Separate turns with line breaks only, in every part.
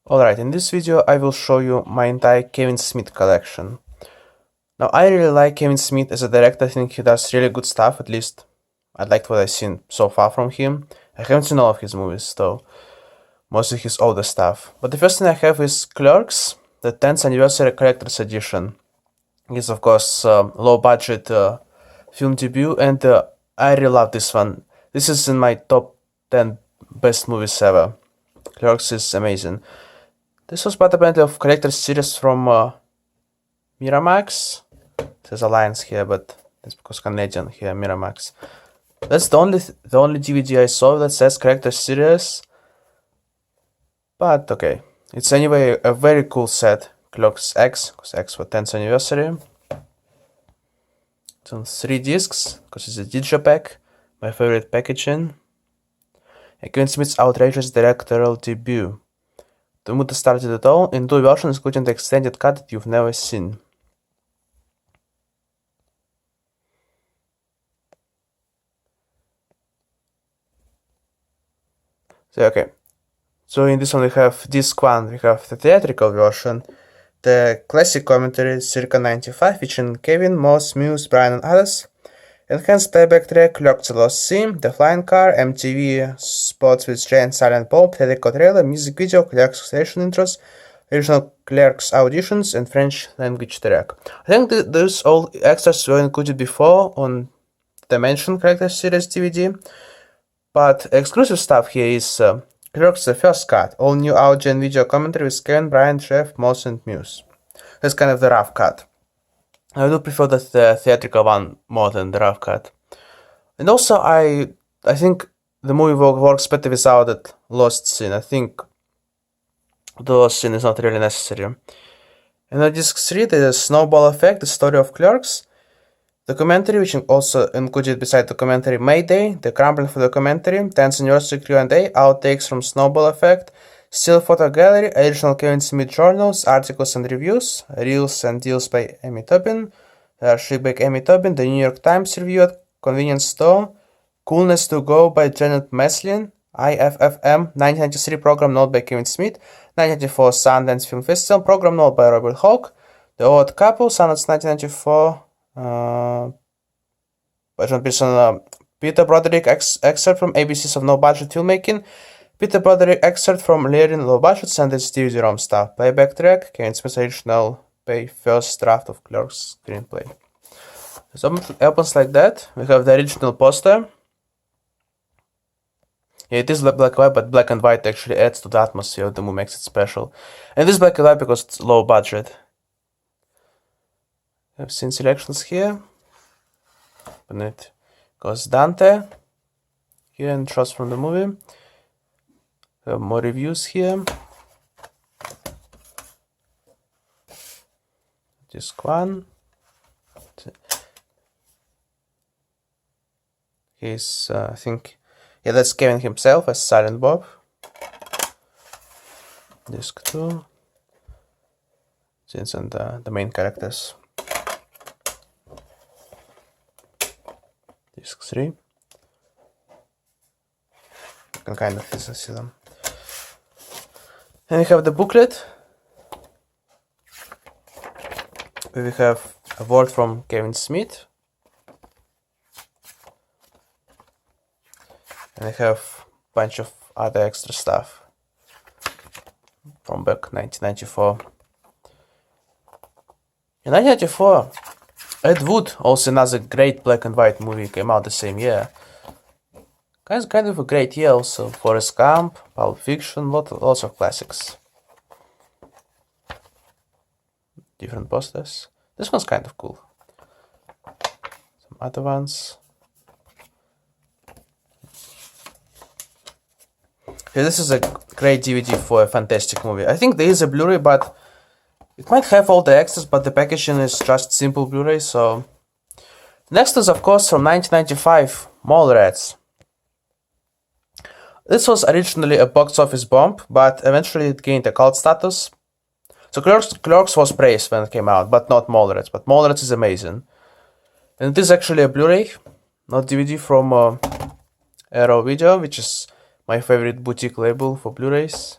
Alright, in this video I will show you my entire Kevin Smith collection. Now I really like Kevin Smith as a director. I think he does really good stuff, at least I liked what I've seen so far from him. I haven't seen all of his movies though, mostly his older stuff. But the first thing I have is Clerks, the 10th anniversary collector's edition. It's of course low budget film debut, and I really love this one. This is in my top 10 best movies ever. Clerks is amazing. This was part apparently of collector's series from Miramax. There's Alliance here, but that's because Canadian here, Miramax. That's the only DVD I saw that says collector's series. But okay, it's anyway a very cool set. Clerks X, because X for 10th anniversary. It's on 3 discs, because it's a digipack. My favorite packaging. And Kevin Smith's outrageous directorial debut. The movie started at all in 2 versions, including the extended cut that you've never seen. So in this one we have disc 1, we have the theatrical version, the classic commentary circa 95 featuring Kevin, Moss, Muse, Brian and others, enhanced playback track, Clerks: The Lost Scene, The Flying Car, MTV spots with Jay and Silent Bob, theatrical trailer, music video, Clerks station intros, original Clerks auditions, and French language track. I think those all extras were included before on Dimension Collector's Series DVD, but exclusive stuff here is Clerks: The First Cut, all new audio and video commentary with Kevin, Brian, Jeff, Moss, and Muse. That's kind of the rough cut. I do prefer the theatrical one more than the rough cut. And also, I think the movie works better without that lost scene. I think the lost scene is not really necessary. And on disc 3, there's Snowball Effect, the story of Clerks. The commentary, which also included beside the commentary Mayday, the Crumbling for the commentary, 10th anniversary Q&A, outtakes from Snowball Effect, still photo gallery, original Kevin Smith journals, articles and reviews, reels and deals by Amy Tobin, archive by Amy Tobin, the New York Times review at convenience store, Coolness to Go by Janet Maslin, IFFM, 1993 program note by Kevin Smith, 1994 Sundance Film Festival program note by Robert Hawke, The Odd Couple, Sundance 1994, by John Pearson, Peter Broderick excerpt from ABCs of No Budget Filmmaking, Peter Broderick excerpt from Layering Low Budget, Sundance DVD-ROM stuff, playback track, Kevin Smith's original first draft of Clerks screenplay. So it opens like that. We have the original poster. Yeah, it is black and white, but black and white actually adds to the atmosphere of the movie, makes it special. And this is black and white because it's low budget. We have scene selections here. And it goes Dante here and shots from the movie. We have more reviews here. Disc 1. He's, I think, yeah, that's Kevin himself as Silent Bob. Disc 2. Scenes and the main characters. Disc 3. You can kind of see them. And we have the booklet. We have a word from Kevin Smith. And I have a bunch of other extra stuff from back 1994. In 1994, Ed Wood, also another great black and white movie, came out the same year. Kind of a great year also. Forrest Gump, Pulp Fiction, lots of classics. Different posters. This one's kind of cool. Some other ones. Yeah, this is a great DVD for a fantastic movie. I think there is a Blu-ray, but it might have all the extras, but the packaging is just simple Blu-ray, so... Next is, of course, from 1995, Mallrats. This was originally a box office bomb, but eventually it gained a cult status. So Clerks was praised when it came out, but not Mallrats. But Mallrats is amazing. And it is actually a Blu-ray, not DVD, from Arrow Video, which is my favorite boutique label for Blu-rays.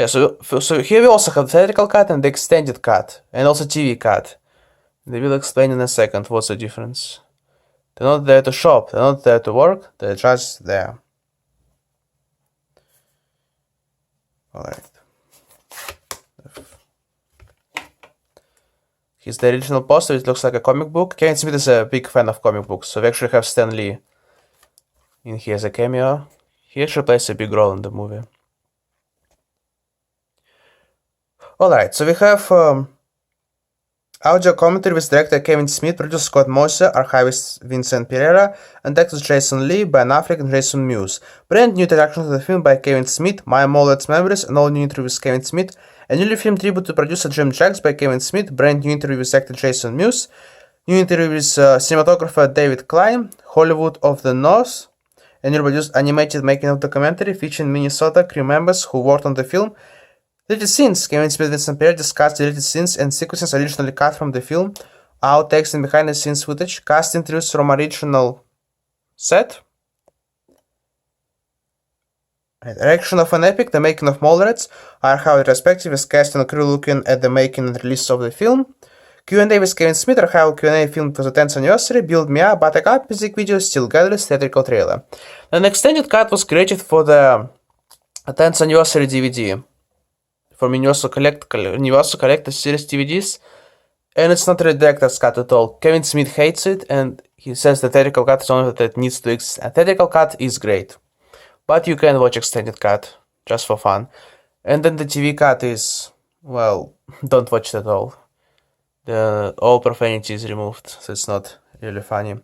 Yeah, so here we also have the theatrical cut and the extended cut, and also TV cut. They will explain in a second what's the difference. They're not there to shop, they're not there to work, they're just there. Alright. Here's the original poster, it looks like a comic book. Kevin Smith is a big fan of comic books, so we actually have Stan Lee in here as a cameo. He actually plays a big role in the movie. Alright, so we have audio commentary with director Kevin Smith, producer Scott Moser, archivist Vincent Pereira, and actors Jason Lee, Ben Affleck, and Jason Mewes. Brand new introduction to the film by Kevin Smith, Maya Mullet's memories, an all-new interview with Kevin Smith, a newly filmed tribute to producer Jim Jacks by Kevin Smith, brand new interview with actor Jason Mewes, new interview with cinematographer David Klein, Hollywood of the North, a new produced animated making-of documentary featuring Minnesota crew members who worked on the film. Deleted scenes. Kevin Smith and Vincent Pereira discussed deleted scenes and sequences originally cut from the film, outtakes and behind-the-scenes footage, cast interviews from original set, Erection of an Epic, the making of Mallrats, archive retrospective with cast and crew looking at the making and release of the film, Q&A with Kevin Smith, archival Q&A filmed for the 10th anniversary, Build Me Up, Buttercup, music video, Still Galleries, theatrical trailer. An extended cut was created for the 10th anniversary DVD. From Universal Collector Series DVDs, and it's not a director's cut at all. Kevin Smith hates it, and he says the theatrical cut is only that it needs to exist. A theatrical cut is great, but you can watch extended cut just for fun. And then the TV cut is, well, don't watch it at all. All profanity is removed, so it's not really funny.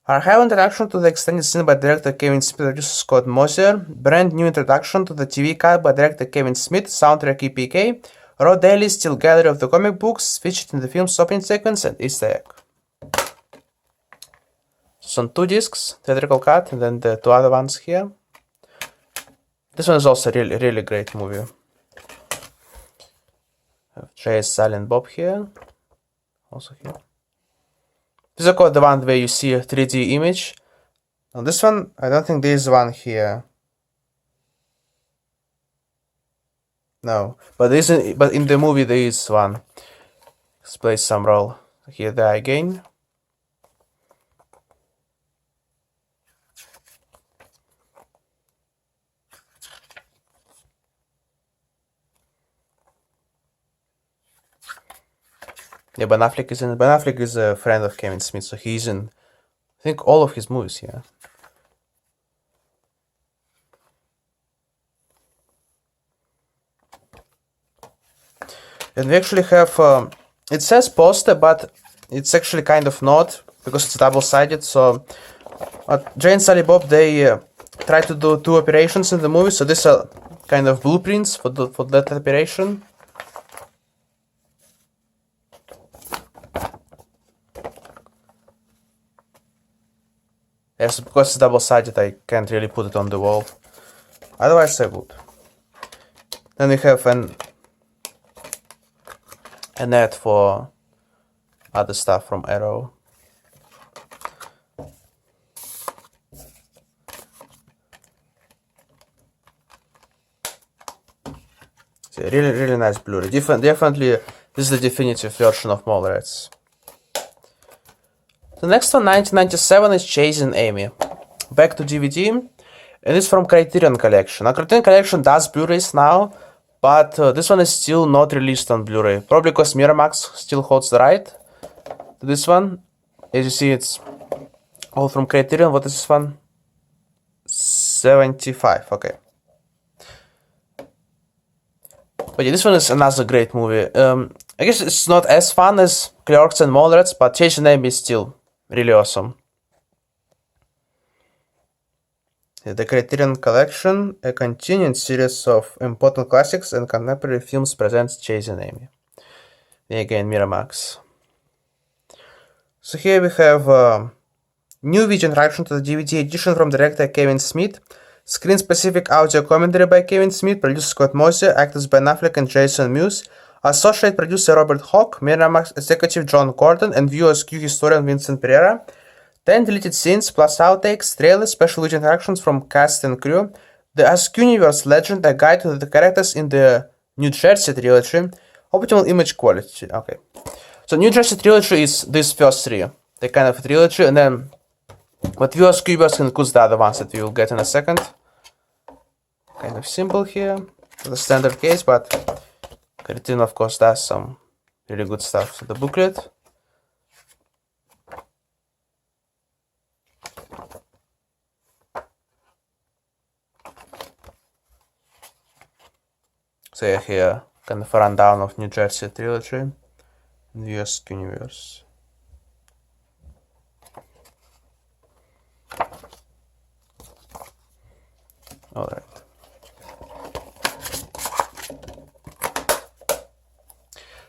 Archival introduction to the extended scene by director Kevin Smith, producer Scott Moser. Brand new introduction to the TV cut by director Kevin Smith, soundtrack EPK. Raw Daily, Still Gallery of the comic books featured in the film's opening sequence and Easter egg. So on 2 discs, theatrical cut, and then the 2 other ones here. This one is also really great movie. Have Jay, Silent Bob here, also here. This is the one where you see a 3D image. Now this one, I don't think there is one here. No, but in the movie there is one. It plays some role. Here they are again. Yeah, Ben Affleck is in it. Ben Affleck is a friend of Kevin Smith, so he's in, I think, all of his movies here. And we actually have, it says poster, but it's actually kind of not, because it's double-sided, so Jay and Silent Bob, they try to do 2 operations in the movie, so these are kind of blueprints for that operation. Yes, because it's double-sided, I can't really put it on the wall. Otherwise, I would. Then we have an ad for other stuff from Arrow. It's a really nice Blu-ray. Definitely, this is the definitive version of Mallrats. The next one, 1997, is Chasing Amy. Back to DVD, and it's from Criterion Collection. Now, Criterion Collection does Blu-rays now, but this one is still not released on Blu-ray. Probably because Miramax still holds the right to this one. As you see, it's all from Criterion. What is this one? 75, okay. But yeah, this one is another great movie. I guess it's not as fun as Clerks and Mallrats, but Chasing Amy is still really awesome. The Criterion Collection, a continuing series of important classics and contemporary films, presents Chasing Amy. And again, Miramax. So here we have new video introduction to the DVD edition from director Kevin Smith, screen-specific audio commentary by Kevin Smith, producer Scott Moser, actors Ben Affleck and Jason Mewes, associate producer Robert Hawke, Miramax executive John Gordon, and viewers Q historian Vincent Pereira. 10 deleted scenes plus outtakes, trailers, special video interactions from cast and crew, The Ask Universe Legend, a guide to the characters in the New Jersey trilogy. Optimal image quality. Okay. So New Jersey trilogy is these first three. The kind of trilogy, and then but View Askew Universe includes the other ones that we will get in a second. Kind of simple here. The standard case, but Cretin of course does some really good stuff. So the booklet. So yeah, here kind of a rundown of New Jersey trilogy and View Askew Universe. Alright.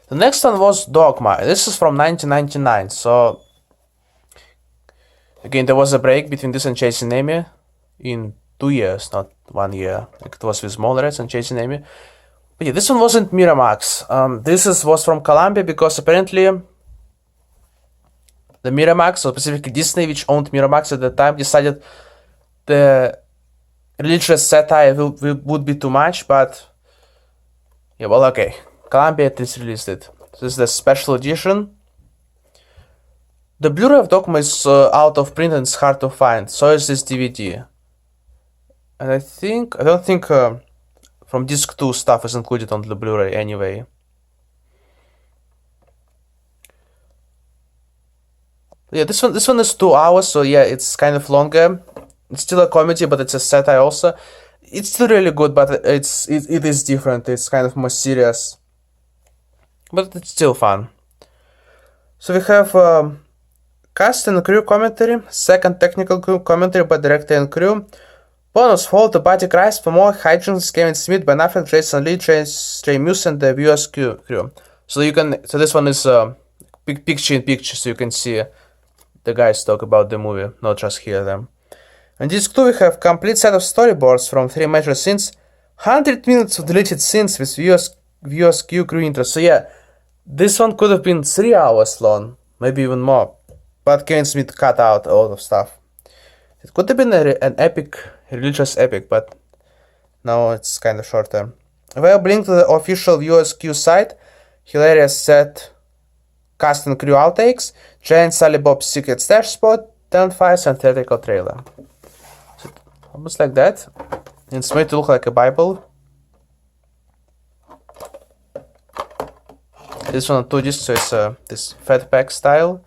The next one was Dogma. This is from 1999. So again, there was a break between this and Chasing Amy in 2 years, not 1 year. Like it was with Mallrats and Chasing Amy. But yeah, this one wasn't Miramax. This was from Columbia because apparently the Miramax, or specifically Disney, which owned Miramax at the time, decided the religious satire would be too much, but yeah, well, okay. Columbia at least released it. So this is the special edition. The Blu-ray of Dogma is out of print and it's hard to find. So is this DVD. And I don't think from disc 2 stuff is included on the Blu-ray anyway. Yeah, this one is 2 hours, so yeah, it's kind of longer. It's still a comedy, but it's a satire also. It's still really good, but it is different. It's kind of more serious, but it's still fun. So we have cast and crew commentary, second technical commentary by director and crew. Bonus: Follow the Body Cries for more hijinks. Kevin Smith, Ben Affleck, Jason Lee, Trey Muse, and the View Askew crew. So you can. So this one is picture in picture, so you can see the guys talk about the movie, not just hear them. On disc 2 we have complete set of storyboards from 3 major scenes, 100 minutes of deleted scenes with View Askew crew intro. So yeah, this one could have been 3 hours long, maybe even more, but Kevin Smith cut out a lot of stuff. It could have been an epic, religious epic, but now it's kind of shorter. Well, link to the official View Askew site, hilarious set, cast and crew outtakes, Giant Sally Bob's secret stash spot, talent files, and theatrical trailer. So almost like that. It's made to look like a Bible. This one on 2 discs, so it's this fat pack style.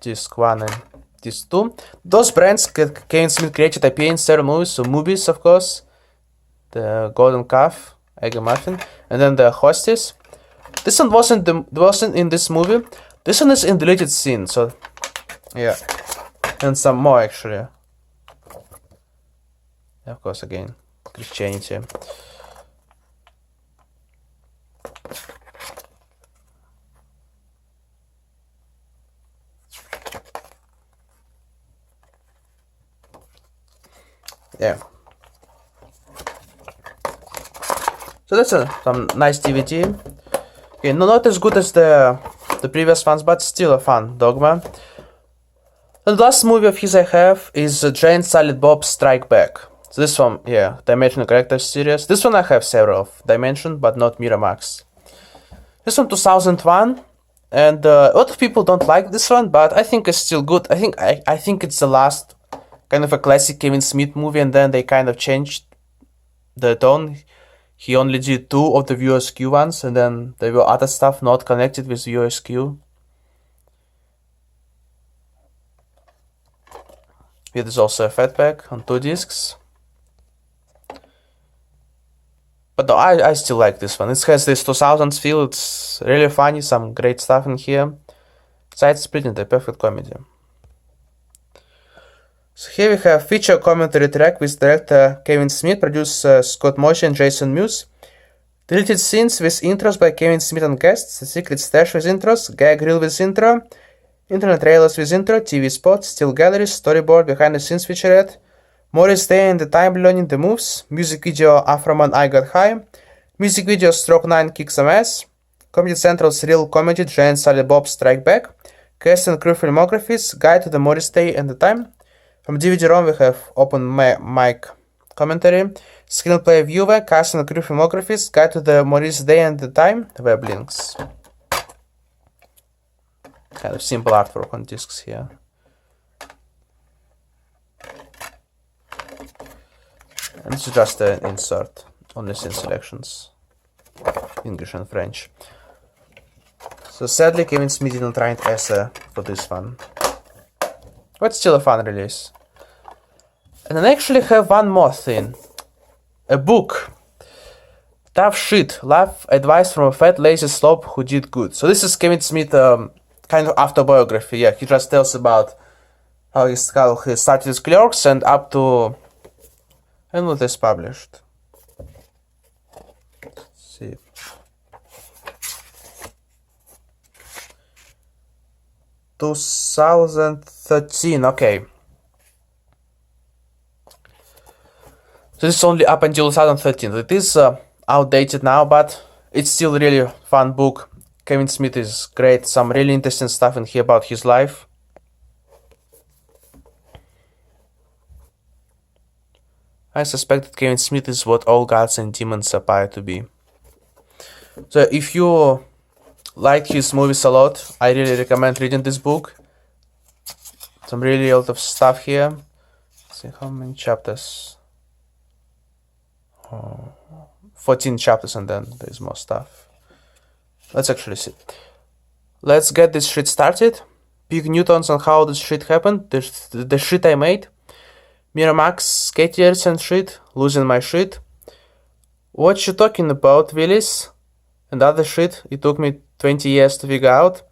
Disc 1 and disc 2. Those brands Kevin Smith created appear in several movies, so movies of course. The Golden Calf, Egg Muffin, and then the Hostess. This one wasn't in this movie. This one is in deleted scene, so yeah, and some more actually. Of course, again, Christianity. Yeah. So that's some nice DVD. Okay, not as good as the previous ones, but still a fun Dogma. And the last movie of his I have is Giant Silent Bob Strike Back. So this one, yeah, Dimension Characters series. This one I have several of Dimension, but not Miramax. This one 2001, and a lot of people don't like this one, but I think it's still good. I think it's the last kind of a classic Kevin Smith movie, and then they kind of changed the tone. He only did 2 of the View Askew ones, and then there were other stuff not connected with View Askew. Here is also a fat pack on 2 discs. But no, I still like this one. It has this 2000s feel, it's really funny, some great stuff in here. Side split and a perfect comedy. So here we have feature commentary track with director Kevin Smith, producer Scott Mosher and Jason Mewes. Deleted scenes with intros by Kevin Smith and guests, the secret stash with intros, gag reel with intro, internet trailers with intro, TV spots, still galleries, storyboard, behind the scenes featurette, Morris Day and the Time learning the moves, music video Afroman I Got High, music video Stroke 9 Kick Some Ass, Comedy Central's real comedy Giant Sally Bob Strike Back, cast and crew filmographies, guide to the Morris Day and the Time. From DVD-ROM we have open mic commentary, screenplay viewer, cast and crew filmographies, guide to the Maurice Day and the Time, web links. Kind of simple artwork on discs here. And this is just an insert, only scene selections, English and French. So sadly, Kevin Smith didn't write essay for this one, but still a fun release. And I actually have one more thing, a book. Tough Shit, Life Advice from a Fat Lazy Slob Who Did Good. So this is Kevin Smith kind of autobiography. Yeah, he just tells about how he started his Clerks and up to, and what is published. Let's see. (2013), okay. So this is only up until 2013. It is outdated now, but it's still a really fun book. Kevin Smith is great. Some really interesting stuff in here about his life. I suspect that Kevin Smith is what all gods and demons aspire to be. So if you like his movies a lot, I really recommend reading this book. Some really a lot of stuff here. Let's see how many chapters. 14 chapters, and then there's more stuff. Let's actually see. Let's get this shit started. Big Newtons on how this shit happened. The shit I made. Miramax, skate years and shit. Losing my shit. What you talking about, Willis? And other shit. It took me 20 years to figure out.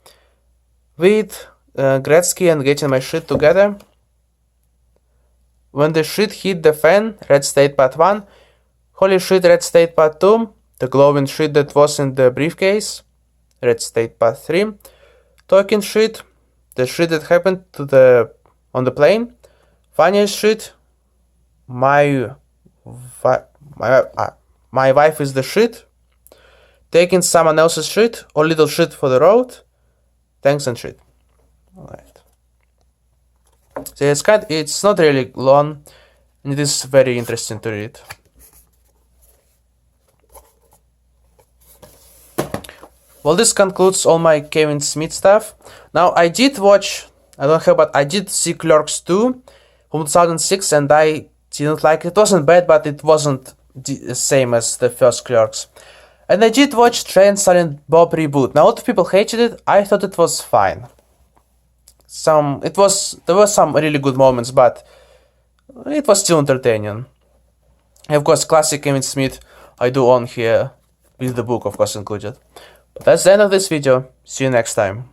With Gretzky and getting my shit together. When the shit hit the fan. Red State Part 1. Holy shit, Red State Part 2. The glowing shit that was in the briefcase. Red State Part 3. Talking shit. The shit that happened on the plane. Funniest shit. My wife is the shit. Taking someone else's shit or little shit for the road. Thanks and shit. Alright. So it's not really long, and it is very interesting to read. Well, this concludes all my Kevin Smith stuff. Now, I did see Clerks 2 from 2006, and I didn't like it. It wasn't bad, but it wasn't the same as the first Clerks. And I did watch Trey and Silent Bob Reboot. Now, a lot of people hated it. I thought it was fine. There were some really good moments, but it was still entertaining. And of course, classic Kevin Smith I do own here, with the book, of course, included. But that's the end of this video. See you next time.